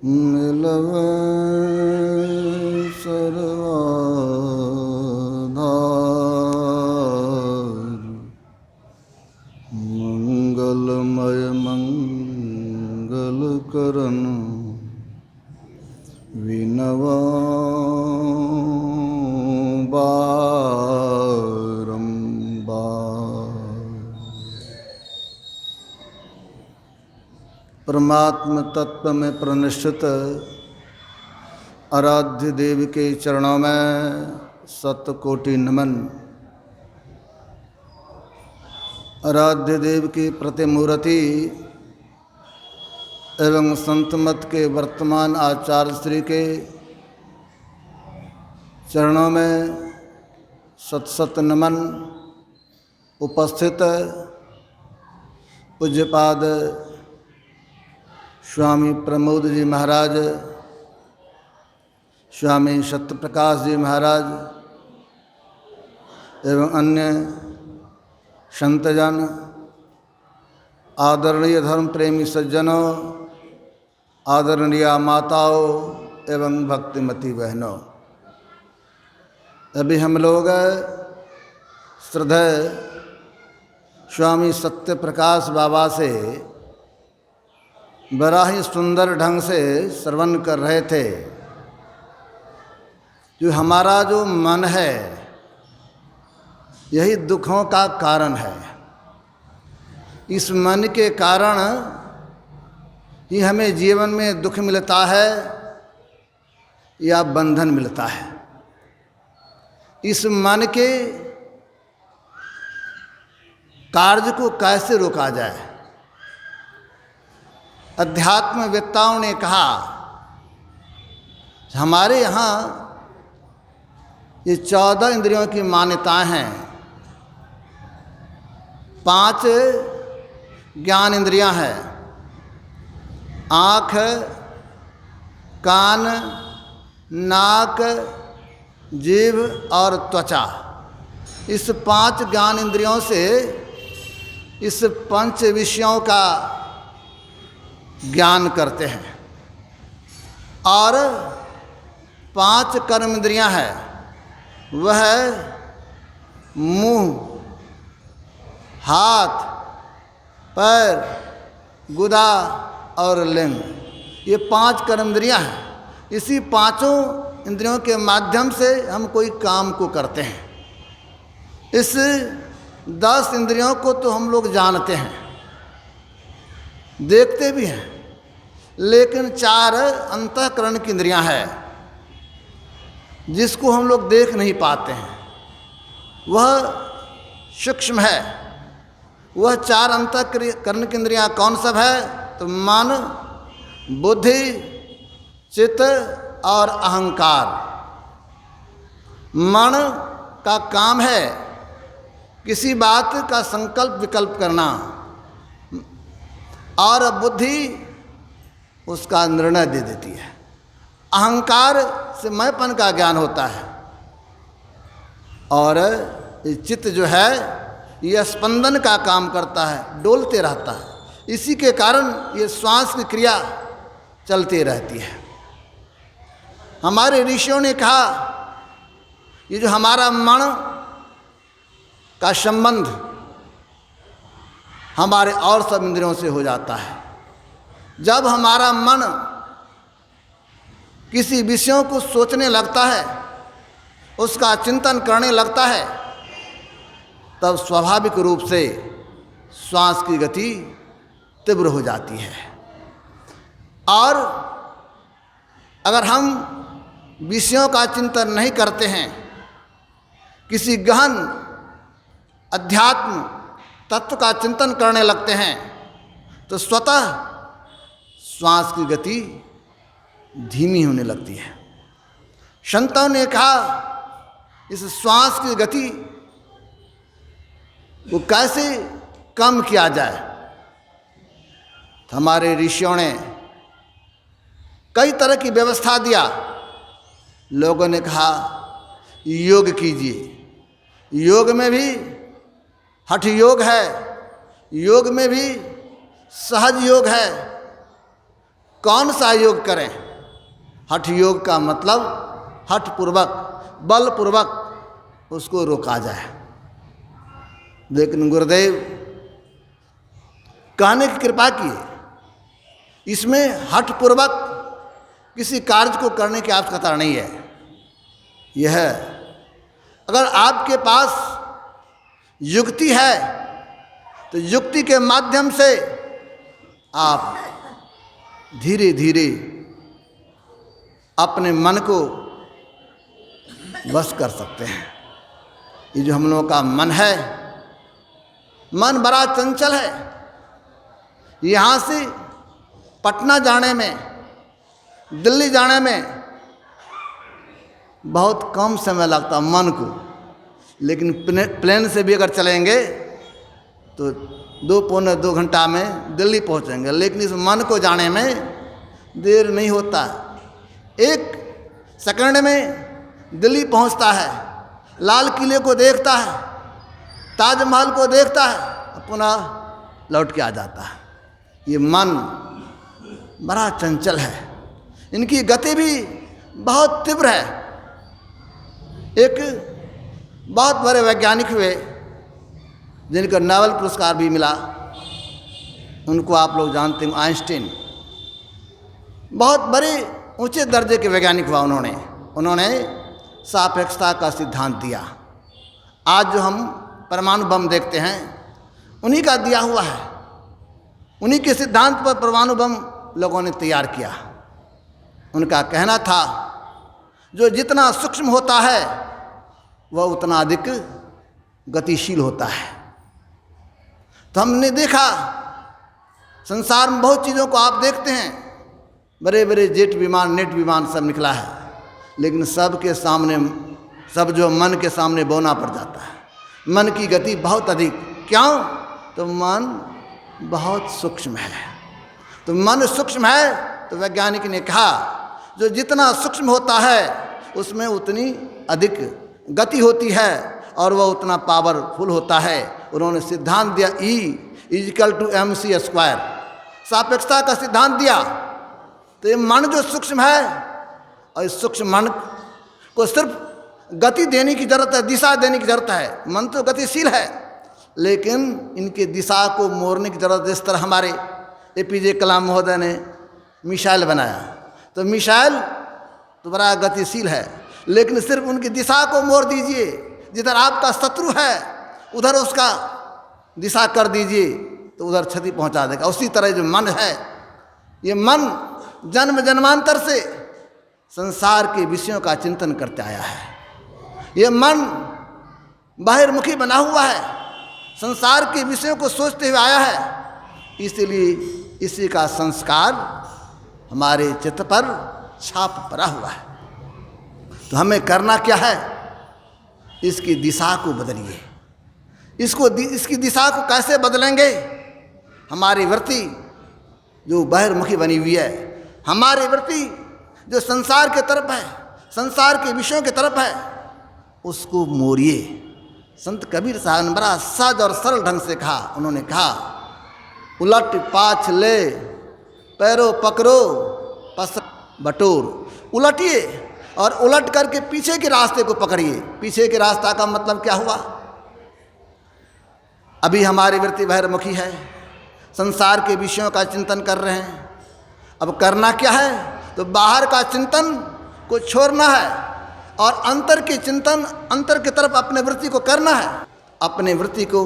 मिलवे सर्वाधार मंगलमय मंगल करन विनवा परमात्म तत्व में प्रनिष्ठित आराध्य देव के चरणों में शतकोटि नमन। आराध्य देव की प्रतिमूर्ति एवं संत मत के वर्तमान आचार्य श्री के चरणों में सत सत नमन। उपस्थित पूज्यपाद स्वामी प्रमोद जी महाराज, स्वामी सत्यप्रकाश जी महाराज एवं अन्य संतजन, आदरणीय धर्म प्रेमी सज्जनों, आदरणीय माताओं एवं भक्तिमती बहनों, अभी हम लोग श्रद्धेय स्वामी सत्यप्रकाश बाबा से बड़ा ही सुंदर ढंग से श्रवण कर रहे थे। जो हमारा जो मन है यही दुखों का कारण है। इस मन के कारण ही हमें जीवन में दुख मिलता है या बंधन मिलता है। इस मन के कार्य को कैसे रोका जाए? अध्यात्मवेत्ताओं ने कहा हमारे यहाँ ये 14 इंद्रियों की मान्यताएं हैं। 5 ज्ञान इंद्रियां हैं, आँख, कान, नाक, जीभ और त्वचा। इस 5 ज्ञान इंद्रियों से इस 5 विषयों का ज्ञान करते हैं। और 5 कर्म इंद्रियां हैं, वह मुंह, हाथ, पैर, गुदा और लिंग। ये 5 कर्म इंद्रियां हैं। इसी 5 इंद्रियों के माध्यम से हम कोई काम को करते हैं। इस 10 इंद्रियों को तो हम लोग जानते हैं, देखते भी हैं, लेकिन 4 अंतःकरण की इंद्रियां हैं जिसको हम लोग देख नहीं पाते हैं। वह सूक्ष्म है। वह 4 अंतःकरण की इंद्रियां कौन सब है? तो मन, बुद्धि, चित्त और अहंकार। मन का काम है किसी बात का संकल्प विकल्प करना, और बुद्धि उसका निर्णय दे देती है। अहंकार से मैंपन का ज्ञान होता है। और चित्त जो है यह स्पंदन का काम करता है, डोलते रहता है। इसी के कारण ये श्वास की क्रिया चलती रहती है। हमारे ऋषियों ने कहा ये जो हमारा मन का संबंध हमारे और सब इंद्रियों से हो जाता है। जब हमारा मन किसी विषयों को सोचने लगता है, उसका चिंतन करने लगता है, तब स्वाभाविक रूप से श्वास की गति तीव्र हो जाती है। और अगर हम विषयों का चिंतन नहीं करते हैं, किसी गहन अध्यात्म तत्व का चिंतन करने लगते हैं, तो स्वतः श्वास की गति धीमी होने लगती है। संतों ने कहा इस श्वास की गति को कैसे कम किया जाए। हमारे ऋषियों ने कई तरह की व्यवस्था दिया। लोगों ने कहा योग कीजिए। योग में भी हठ योग है, योग में भी सहज योग है, कौन सा योग करें। हठ योग का मतलब हठ पूर्वक, बल पूर्वक उसको रोका जाए। लेकिन गुरुदेव कहने की कृपा किए, इसमें हठ पूर्वक किसी कार्य को करने की आवश्यकता नहीं है। यह अगर आपके पास युक्ति है तो युक्ति के माध्यम से आप धीरे धीरे अपने मन को वश कर सकते हैं। ये जो हम लोगों का मन है, मन बड़ा चंचल है। यहाँ से पटना जाने में, दिल्ली जाने में बहुत कम समय लगता मन को, लेकिन प्लेन से भी अगर चलेंगे तो 2-2.25 घंटा में दिल्ली पहुँचेंगे। लेकिन इस मन को जाने में देर नहीं होता, 1 सेकंड में दिल्ली पहुँचता है, लाल किले को देखता है, ताजमहल को देखता है, पुनः लौट के आ जाता है। ये मन बड़ा चंचल है, इनकी गति भी बहुत तीव्र है। एक बहुत बड़े वैज्ञानिक हुए जिनका नोबेल पुरस्कार भी मिला, उनको आप लोग जानते हैं, आइंस्टीन। बहुत बड़े ऊंचे दर्जे के वैज्ञानिक हुआ उन्होंने सापेक्षता का सिद्धांत दिया। आज जो हम परमाणु बम देखते हैं उन्हीं का दिया हुआ है, उन्हीं के सिद्धांत पर परमाणु बम लोगों ने तैयार किया। उनका कहना था जो जितना सूक्ष्म होता है वह उतना अधिक गतिशील होता है। तो हमने देखा संसार में बहुत चीज़ों को आप देखते हैं, बड़े बड़े जेट विमान, नेट विमान सब निकला है, लेकिन सब के सामने, सब जो मन के सामने बौना पड़ जाता है। मन की गति बहुत अधिक, क्यों? तो मन बहुत सूक्ष्म है। तो मन सूक्ष्म है तो वैज्ञानिक ने कहा जो जितना सूक्ष्म होता है उसमें उतनी अधिक गति होती है और वह उतना पावरफुल होता है। उन्होंने सिद्धांत दिया E=mc², सापेक्षता का सिद्धांत दिया। तो ये मन जो सूक्ष्म है, और इस सूक्ष्म मन को सिर्फ गति देने की जरूरत है, दिशा देने की जरूरत है। मन तो गतिशील है, लेकिन इनके दिशा को मोड़ने की जरूरत है। इस तरह हमारे APJ कलाम महोदय ने मिसाइल बनाया, तो मिसाइल तो बड़ा गतिशील है, लेकिन सिर्फ उनकी दिशा को मोड़ दीजिए। जिधर आपका शत्रु है उधर उसका दिशा कर दीजिए तो उधर क्षति पहुंचा देगा। उसी तरह जो मन है, ये मन जन्म जन्मांतर से संसार के विषयों का चिंतन करते आया है। ये मन बाहिर्मुखी बना हुआ है, संसार के विषयों को सोचते हुए आया है। इसलिए इसी का संस्कार हमारे चित्त पर छाप पड़ा हुआ है। तो हमें करना क्या है? इसकी दिशा को बदलिए। इसकी दिशा को कैसे बदलेंगे? हमारी वृत्ति जो बहिर्मुखी बनी हुई है, हमारी वृत्ति जो संसार के तरफ है, संसार के विषयों की तरफ है, उसको मोड़िए। संत कबीर साहब ने बड़ा सहज और सरल ढंग से कहा। उन्होंने कहा उलट पाछ ले पैरों पकड़ो पस बटोर। उलटिए और उलट करके पीछे के रास्ते को पकड़िए। पीछे के रास्ता का मतलब क्या हुआ? अभी हमारी वृत्ति बहिर्मुखी है, संसार के विषयों का चिंतन कर रहे हैं। अब करना क्या है? तो बाहर का चिंतन को छोड़ना है और अंतर के चिंतन, अंतर की तरफ अपने वृत्ति को करना है। अपने वृत्ति को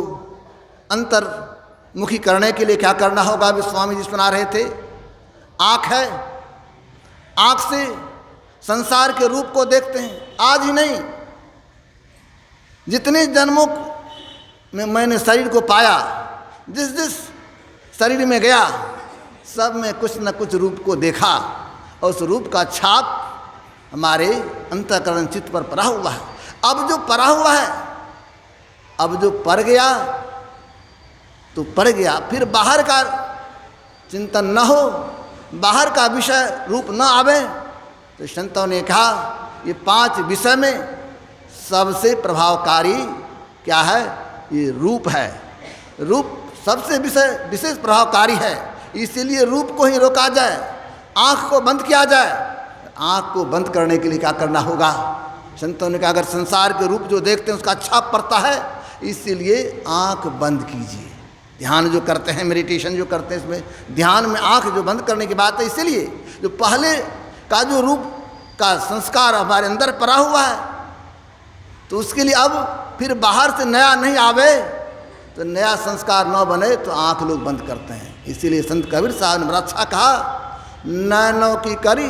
अंतर्मुखी करने के लिए क्या करना होगा? अभी स्वामी जी सुना रहे थे, आँख है, आँख से संसार के रूप को देखते हैं। आज ही नहीं, जितने जन्मों में मैंने शरीर को पाया, जिस जिस शरीर में गया, सब में कुछ न कुछ रूप को देखा और उस रूप का छाप हमारे अंतःकरण चित्त पर पड़ा हुआ है। अब जो पड़ा हुआ है, अब जो पड़ गया तो पड़ गया, फिर बाहर का चिंतन न हो, बाहर का विषय रूप न आवे। तो संतों ने कहा ये 5 विषय में सबसे प्रभावकारी क्या है? ये रूप है। रूप सबसे विशेष प्रभावकारी है, इसीलिए रूप को ही रोका जाए। आँख को बंद किया जाए। आँख को बंद करने के लिए क्या करना होगा? संतों ने कहा अगर संसार के रूप जो देखते हैं उसका छाप पड़ता है, इसीलिए आँख बंद कीजिए। ध्यान जो करते हैं, मेडिटेशन जो करते हैं, इसमें ध्यान में आँख जो बंद करने की बात है। इसीलिए जो पहले का जो रूप का संस्कार हमारे अंदर पड़ा हुआ है, तो उसके लिए अब फिर बाहर से नया नहीं आवे, तो नया संस्कार न बने तो आँख लोग बंद करते हैं। इसीलिए संत कबीर साहब ने बड़ा अच्छा कहा, नैनों की करी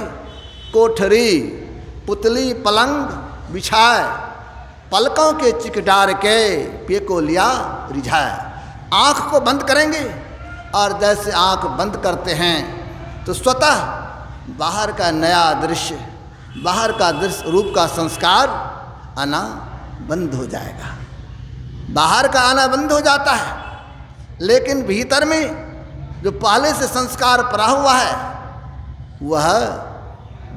कोठरी पुतली पलंग बिछाए, पलकों के चिकडार के पे को लिया रिझाए। आँख को बंद करेंगे, और जैसे आँख बंद करते हैं तो स्वतः बाहर का नया दृश्य, बाहर का दृश्य रूप का संस्कार आना बंद हो जाएगा। बाहर का आना बंद हो जाता है, लेकिन भीतर में जो पहले से संस्कार पड़ा हुआ है वह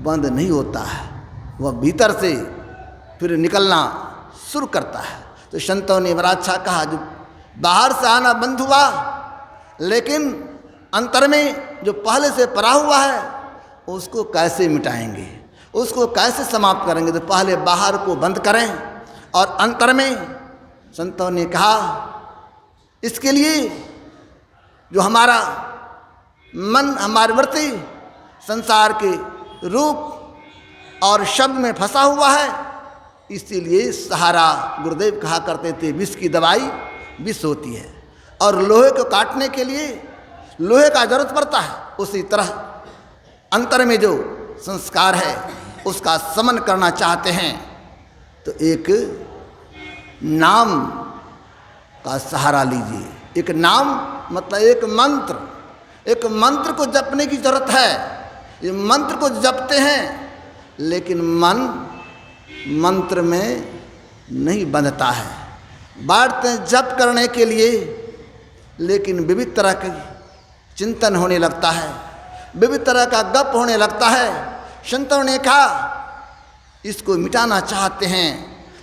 बंद नहीं होता है, वह भीतर से फिर निकलना शुरू करता है। तो संतों ने बड़ा अच्छा कहा, जो बाहर से आना बंद हुआ, लेकिन अंतर में जो पहले से पड़ा हुआ है उसको कैसे मिटाएंगे, उसको कैसे समाप्त करेंगे? तो पहले बाहर को बंद करें, और अंतर में संतों ने कहा इसके लिए जो हमारा मन, हमारी वृत्ति संसार के रूप और शब्द में फंसा हुआ है, इसीलिए सहारा गुरुदेव कहा करते थे, विष की दवाई विष होती है, और लोहे को काटने के लिए लोहे का जरूरत पड़ता है। उसी तरह अंतर में जो संस्कार है उसका समन करना चाहते हैं तो एक नाम का सहारा लीजिए। एक नाम मतलब एक मंत्र, एक मंत्र को जपने की जरूरत है। ये मंत्र को जपते हैं, लेकिन मन मंत्र में नहीं बंधता है। बैठते हैं जप करने के लिए, लेकिन विविध तरह के चिंतन होने लगता है, विविध तरह का गप होने लगता है। संतों ने कहा इसको मिटाना चाहते हैं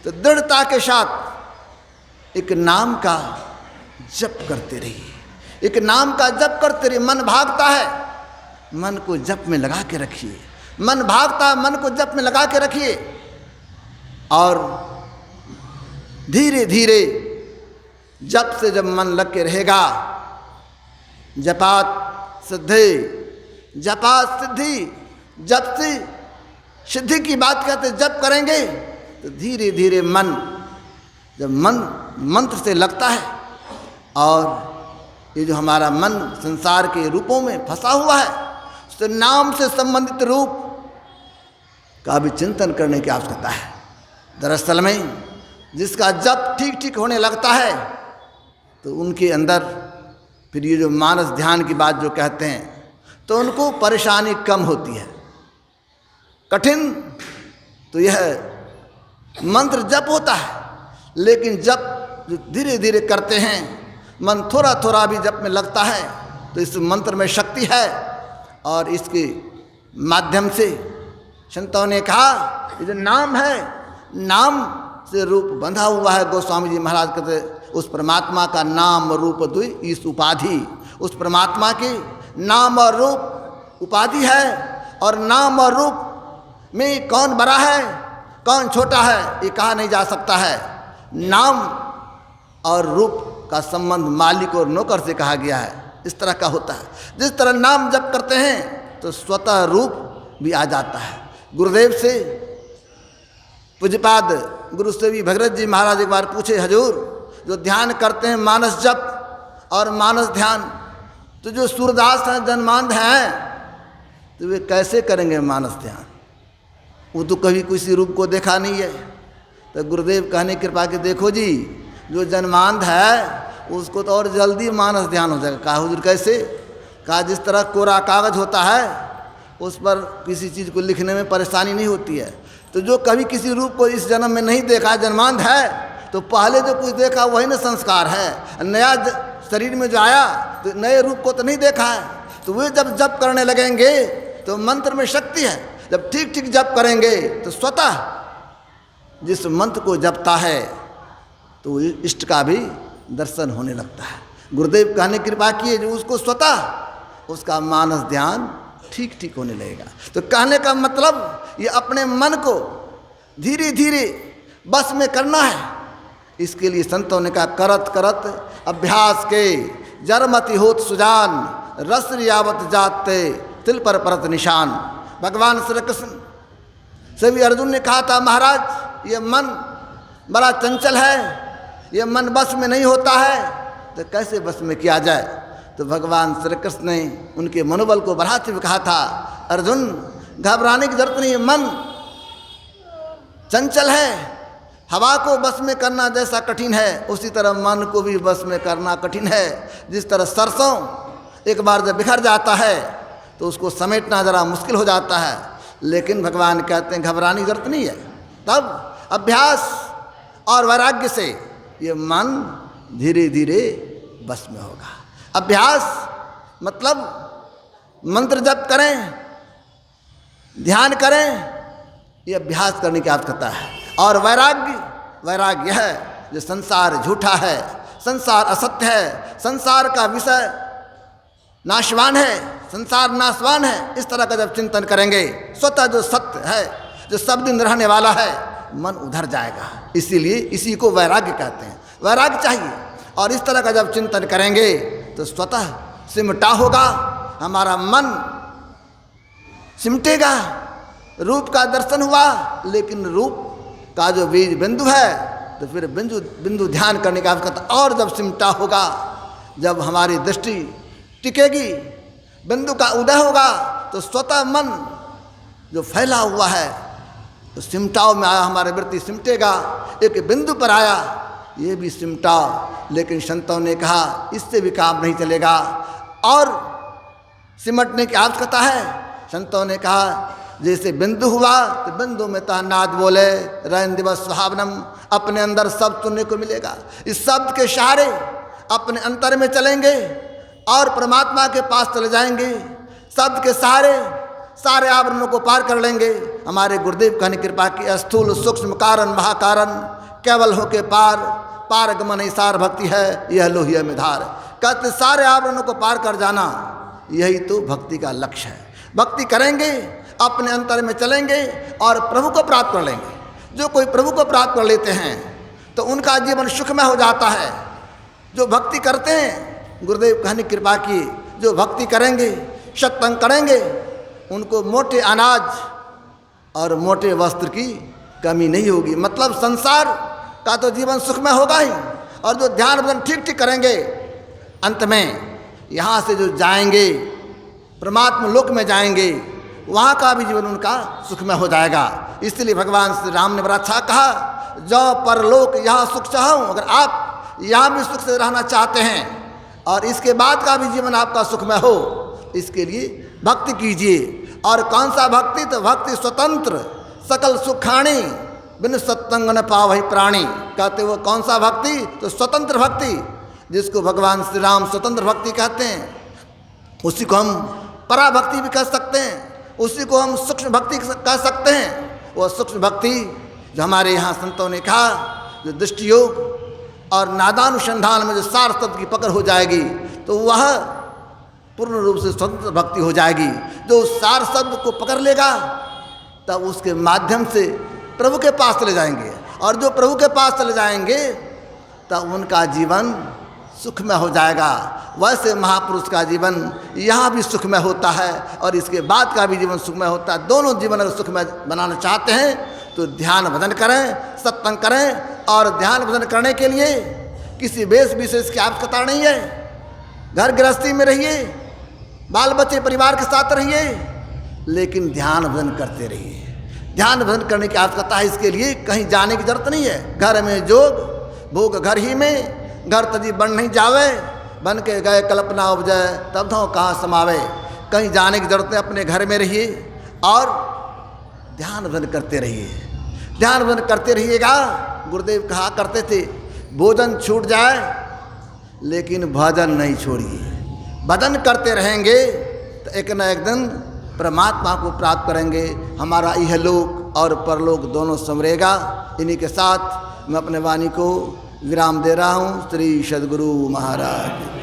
तो दृढ़ता के साथ एक नाम का जप करते रहिए, एक नाम का जप करते रहिए। मन भागता है, मन को जप में लगा के रखिए। मन भागता है, मन को जप में लगा के रखिए, और धीरे धीरे जप से जब मन लग के रहेगा, जपात सिद्धि, जपात सिद्धि, जप से सिद्धि की बात कहते जप करेंगे तो धीरे धीरे मन, जब मन मंत्र से लगता है, और ये जो हमारा मन संसार के रूपों में फंसा हुआ है, तो नाम से संबंधित रूप का भी चिंतन करने की आवश्यकता है। दरअसल में जिसका जप ठीक ठीक होने लगता है तो उनके अंदर फिर ये जो मानस ध्यान की बात जो कहते हैं, तो उनको परेशानी कम होती है। कठिन तो यह मंत्र जप होता है, लेकिन जप जो धीरे धीरे करते हैं, मन थोड़ा थोड़ा भी जप में लगता है, तो इस मंत्र में शक्ति है। और इसके माध्यम से संतों ने कहा ये जो नाम है, नाम से रूप बंधा हुआ है। गोस्वामी जी महाराज कहते उस परमात्मा का नाम रूप दुई इस उपाधि, उस परमात्मा की नाम और रूप उपाधि है। और नाम और रूप में कौन बड़ा है कौन छोटा है ये कहा नहीं जा सकता है। नाम और रूप का संबंध मालिक और नौकर से कहा गया है, इस तरह का होता है। जिस तरह नाम जप करते हैं तो स्वतः रूप भी आ जाता है। गुरुदेव से पूज्यपाद गुरु सेवी भगीरथ जी महाराज एक बार पूछे, हजूर जो ध्यान करते हैं मानस जप और मानस ध्यान, तो जो सूरदास हैं जन्मांध हैं, तो वे कैसे करेंगे मानस ध्यान? वो तो कभी किसी रूप को देखा नहीं है। तो गुरुदेव कहने कृपा के देखो जी, जो जन्मांध है उसको तो और जल्दी मानस ध्यान हो जाएगा। कहा हुजूर कैसे? कहा जिस तरह कोरा कागज होता है उस पर किसी चीज़ को लिखने में परेशानी नहीं होती है। तो जो कभी किसी रूप को इस जन्म में नहीं देखा, जन्मांध है, तो पहले जो कुछ देखा वही ना संस्कार है। नया शरीर में जो आया तो नए रूप को तो नहीं देखा है। तो वे जब जप करने लगेंगे तो मंत्र में शक्ति है। जब ठीक ठीक जप करेंगे तो स्वतः जिस मंत्र को जपता है तो इष्ट का भी दर्शन होने लगता है। गुरुदेव कहने कृपा किए जो उसको स्वतः उसका मानस ध्यान ठीक ठीक होने लगेगा। तो कहने का मतलब ये अपने मन को धीरे धीरे बस में करना है। इसके लिए संतों ने कहा करत करत अभ्यास के जरमति होत सुजान रस यावत जाते तिल पर परत निशान। भगवान श्री कृष्ण से भी अर्जुन ने कहा था महाराज ये मन बड़ा चंचल है, ये मन बस में नहीं होता है, तो कैसे बस में किया जाए। तो भगवान श्री कृष्ण ने उनके मनोबल को बढ़ाते हुए कहा था अर्जुन घबराने की जरूरत नहीं, मन चंचल है, हवा को बस में करना जैसा कठिन है उसी तरह मन को भी बस में करना कठिन है। जिस तरह सरसों एक बार जब बिखर जाता है तो उसको समेटना ज़रा मुश्किल हो जाता है, लेकिन भगवान कहते हैं घबराने की जरूरत नहीं है। तब अभ्यास और वैराग्य से ये मन धीरे धीरे बस में होगा। अभ्यास मतलब मंत्र जप करें, ध्यान करें, ये अभ्यास करने की आवश्यकता है। और वैराग्य है जो संसार झूठा है, संसार असत्य है, संसार का विषय नाशवान है, संसार नाशवान है, इस तरह का जब चिंतन करेंगे स्वतः जो सत्य है जो सब दिन रहने वाला है मन उधर जाएगा। इसीलिए इसी को वैराग्य कहते हैं। वैराग्य चाहिए और इस तरह का जब चिंतन करेंगे तो स्वतः सिमटा होगा, हमारा मन सिमटेगा। रूप का दर्शन हुआ लेकिन रूप का जो बीज बिंदु है तो फिर बिंदु ध्यान करने का आवश्यकता। और जब सिमटा होगा, जब हमारी दृष्टि टिकेगी, बिंदु का उदय होगा तो स्वतः मन जो फैला हुआ है तो सिमटाव में आया, हमारे वृत्ति सिमटेगा। एक बिंदु पर आया ये भी सिमटाव, लेकिन संतों ने कहा इससे भी काम नहीं चलेगा और सिमटने की आवश्यकता है। संतों ने कहा जैसे बिंदु हुआ तो बिंदु में नाद बोले रैन दिवस सुहावनम, अपने अंदर शब्द सुनने को मिलेगा। इस शब्द के सहारे अपने अंतर में चलेंगे और परमात्मा के पास चले जाएंगे। शब्द के सहारे सारे आवरणों को पार कर लेंगे। हमारे गुरुदेव कहने कृपा की स्थूल सूक्ष्म कारण महाकारण केवल हो के पार, पार गमन सार भक्ति है यह लोहिया में धार। कहते सारे आवरणों को पार कर जाना यही तो भक्ति का लक्ष्य है। भक्ति करेंगे, अपने अंतर में चलेंगे और प्रभु को प्राप्त कर लेंगे। जो कोई प्रभु को प्राप्त कर लेते हैं तो उनका जीवन सुखमय हो जाता है। जो भक्ति करते हैं, गुरुदेव कहने कृपा की, जो भक्ति करेंगे, सत्संग करेंगे, उनको मोटे अनाज और मोटे वस्त्र की कमी नहीं होगी। मतलब संसार का तो जीवन सुखमय होगा ही, और जो ध्यान भजन ठीक ठीक करेंगे अंत में यहाँ से जो जाएंगे परमात्मा लोक में जाएंगे, वहाँ का भी जीवन उनका सुखमय हो जाएगा। इसलिए भगवान श्री राम ने बड़ा अच्छा कहा, जो परलोक यहाँ सुख चाहूँ। अगर आप यहाँ भी सुख से रहना चाहते हैं और इसके बाद का भी जीवन आपका सुखमय हो, इसके लिए भक्ति कीजिए। और कौन सा भक्ति? तो भक्ति स्वतंत्र सकल सुखाणी बिन सत्संग न पावहि प्राणी। कहते वो कौन सा भक्ति? तो स्वतंत्र भक्ति, जिसको भगवान श्री राम स्वतंत्र भक्ति कहते हैं। उसी को हम पराभक्ति भी कह सकते हैं, उसी को हम सूक्ष्म भक्ति कह सकते हैं। वो सूक्ष्म भक्ति जो हमारे यहाँ संतों ने कहा, जो दृष्टि योग और नादानुसंधान में जो सार शब्द की पकड़ हो जाएगी तो वह पूर्ण रूप से स्वतंत्र भक्ति हो जाएगी। जो उस सार शब्द को पकड़ लेगा तब उसके माध्यम से प्रभु के पास चले जाएंगे, और जो प्रभु के पास चले जाएंगे तब उनका जीवन सुखमय हो जाएगा। वैसे महापुरुष का जीवन यहाँ भी सुखमय होता है और इसके बाद का भी जीवन सुखमय होता है। दोनों जीवन अगर सुखमय बनाना चाहते हैं तो ध्यान भजन करें, सत्संग करें। और ध्यान भजन करने के लिए किसी वेश विशेष की आवश्यकता नहीं है। घर गृहस्थी में रहिए, बाल बच्चे परिवार के साथ रहिए, लेकिन ध्यान भजन करते रहिए। ध्यान भजन करने की आवश्यकता है, इसके लिए कहीं जाने की जरूरत नहीं है। घर में जोग भोग घर ही में, घर तजी बन नहीं जावे, बन के गए कल्पना उपजय तब तो कहाँ समावे। कहीं जाने की जरूरत है, अपने घर में रहिए और ध्यान भजन करते रहिए। ध्यान भजन करते रहिएगा। गुरुदेव कहा करते थे, भोजन छूट जाए लेकिन भजन नहीं छोड़िए। भजन करते रहेंगे तो एक न एक दिन परमात्मा को प्राप्त करेंगे। हमारा यह लोक और परलोक दोनों संवरेगा। इन्हीं के साथ मैं अपने वाणी को विराम दे रहा हूँ। श्री सद्गुरु महाराज।